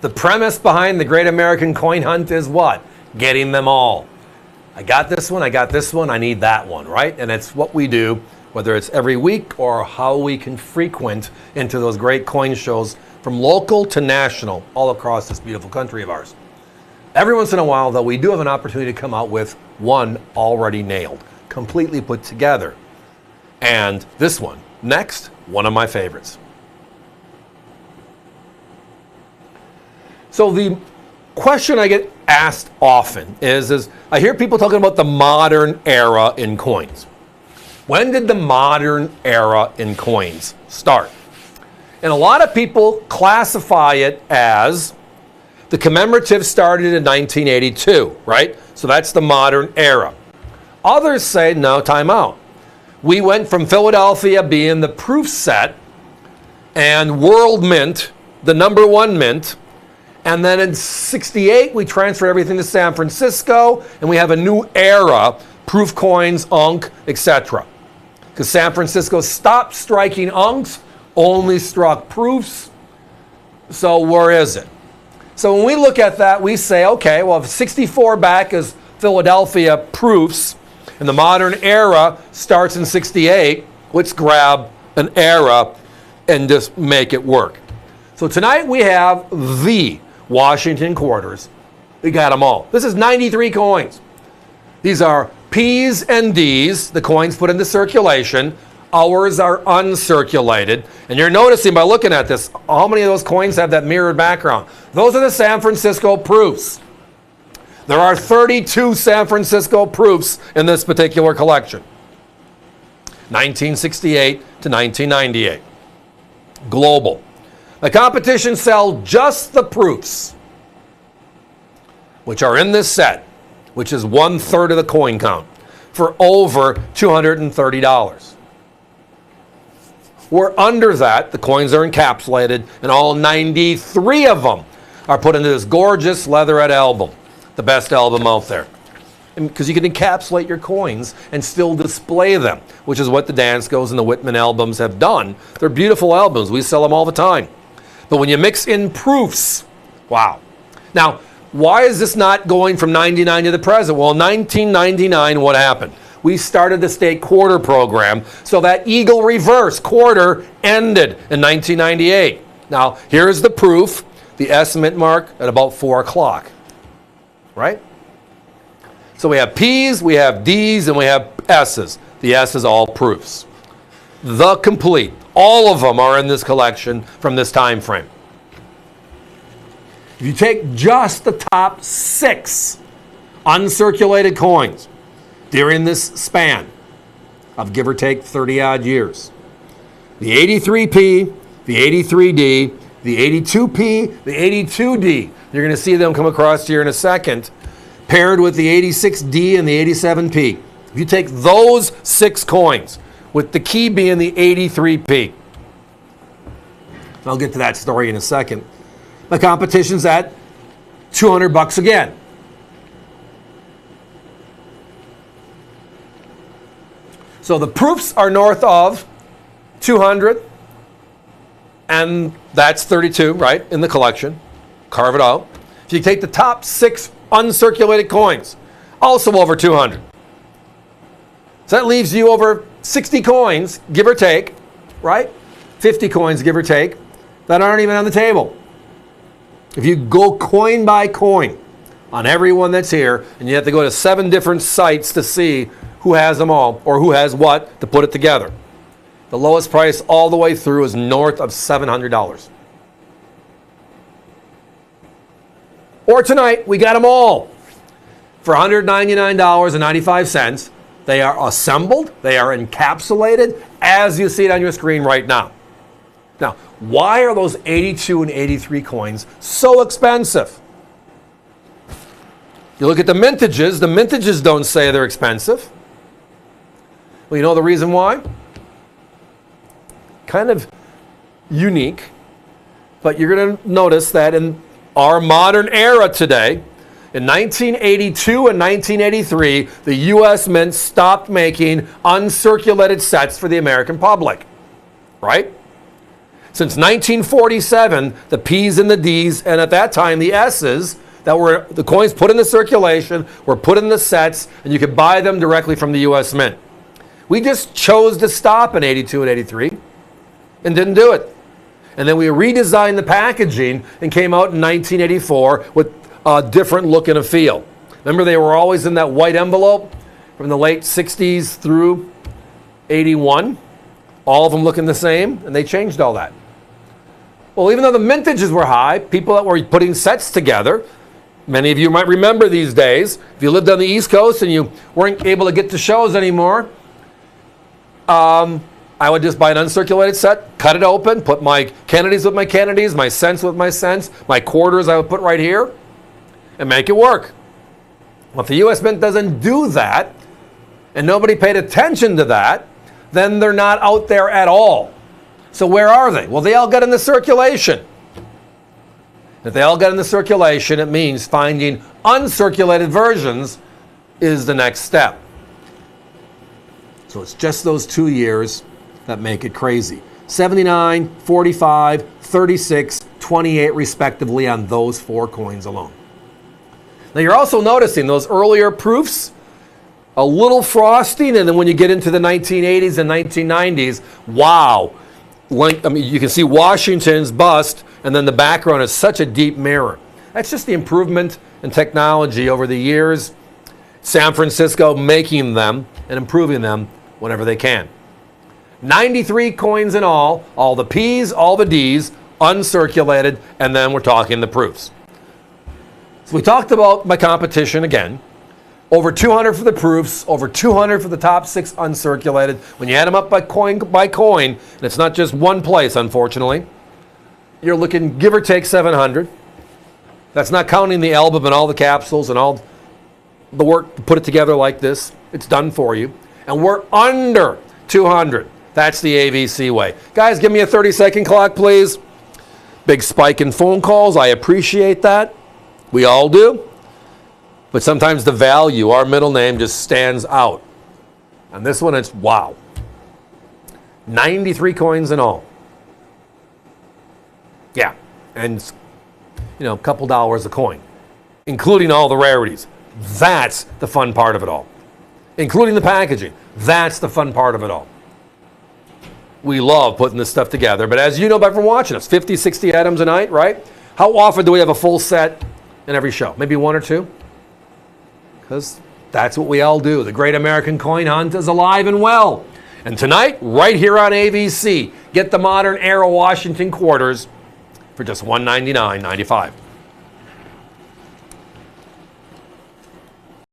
The premise behind the Great American Coin Hunt is what? Getting them all. I got this one, I need that one, right? And it's what we do, whether it's every week or how we can frequent into those great coin shows from local to national all across this beautiful country of ours. Every once in a while, though, we do have an opportunity to come out with one already nailed, completely put together. And this one, next, one of my favorites. So the question I get asked often is I hear people talking about the modern era in coins. When did the modern era in coins start? And a lot of people classify it as the commemorative started in 1982, right? So that's the modern era. Others say, no, time out. We went from Philadelphia being the proof set and World Mint, the number one mint, and then in 68, we transferred everything to San Francisco, and we have a new era, proof coins, unk, etc. Because San Francisco stopped striking unks, only struck proofs. So where is it? So when we look at that, we say, okay, well, if 64 back is Philadelphia proofs, and the modern era starts in 68, let's grab an era and just make it work. So tonight we have the Washington quarters. We got them all. This is 93 coins. These are P's and D's, the coins put into circulation. Ours are uncirculated. And you're noticing by looking at this, how many of those coins have that mirrored background? Those are the San Francisco proofs. There are 32 San Francisco proofs in this particular collection. 1968 to 1998. Global. The competition sell just the proofs, which are in this set, which is 1/3 of the coin count, for over $230. We're under that. The coins are encapsulated, and all 93 of them are put into this gorgeous leatherette album, the best album out there. Because you can encapsulate your coins and still display them, which is what the Danskos and the Whitman albums have done. They're beautiful albums. We sell them all the time. But when you mix in proofs, wow. Now, why is this not going from 99 to the present? Well, in 1999, what happened? We started the state quarter program, so that Eagle reverse quarter ended in 1998. Now, here's the proof, the estimate mark at about 4 o'clock, right? So we have P's, we have D's, and we have S's. The S is all proofs. The complete. All of them are in this collection from this time frame. If you take just the top 6 uncirculated coins during this span of give or take 30-odd years, the 83P, the 83D, the 82P, the 82D, you're going to see them come across here in a second, paired with the 86D and the 87P. If you take those 6 coins, with the key being the 83P. I'll get to that story in a second. The competition's at $200 again. So the proofs are north of 200, and that's 32, right, in the collection. Carve it out. If you take the top 6 uncirculated coins, also over 200. So that leaves you over 60 coins, give or take, right? 50 coins, give or take, that aren't even on the table. If you go coin by coin on every one that's here, and you have to go to 7 different sites to see who has them all, or who has what, to put it together. The lowest price all the way through is north of $700. Or tonight, we got them all for $199.95. They are assembled, they are encapsulated, as you see it on your screen right now. Now, why are those 82 and 83 coins so expensive? You look at the mintages don't say they're expensive. Well, you know the reason why? Kind of unique, but you're going to notice that in our modern era today, in 1982 and 1983, the U.S. Mint stopped making uncirculated sets for the American public, right? Since 1947, the P's and the D's, and at that time the S's, that were the coins put into circulation, were put in the sets, and you could buy them directly from the U.S. Mint. We just chose to stop in 82 and 83 and didn't do it. And then we redesigned the packaging and came out in 1984 with a different look and a feel. Remember, they were always in that white envelope from the late 60s through 81. All of them looking the same, and they changed all that. Well, even though the mintages were high, people that were putting sets together, many of you might remember these days, if you lived on the East Coast and you weren't able to get to shows anymore, I would just buy an uncirculated set, cut it open, put my Kennedys with my Kennedys, my cents with my cents, my quarters I would put right here, and make it work. Well, if the U.S. Mint doesn't do that, and nobody paid attention to that, then they're not out there at all. So where are they? Well, they all got in the circulation. If they all got in the circulation, it means finding uncirculated versions is the next step. So it's just those 2 years that make it crazy. 79, 45, 36, 28 respectively on those 4 coins alone. Now you're also noticing those earlier proofs, a little frosting, and then when you get into the 1980s and 1990s, wow. You can see Washington's bust, and then the background is such a deep mirror. That's just the improvement in technology over the years. San Francisco making them and improving them whenever they can. 93 coins in all the P's, all the D's, uncirculated, and then we're talking the proofs. So we talked about my competition again. Over 200 for the proofs, over 200 for the top 6 uncirculated. When you add them up by coin, and it's not just one place, unfortunately, you're looking, give or take, 700. That's not counting the album and all the capsules and all the work to put it together like this. It's done for you. And we're under 200. That's the AVC way. Guys, give me a 30-second clock, please. Big spike in phone calls. I appreciate that. We all do. But sometimes the value, our middle name, just stands out. And this one, it's wow. 93 coins in all. Yeah, and a couple dollars a coin, including all the rarities. That's the fun part of it all. Including the packaging. That's the fun part of it all. We love putting this stuff together, but as you know from watching us, 50, 60 items a night, right? How often do we have a full set in every show? Maybe 1 or 2? Because that's what we all do. The great American coin hunt is alive and well. And tonight, right here on AVC, get the modern era Washington quarters for just $199.95.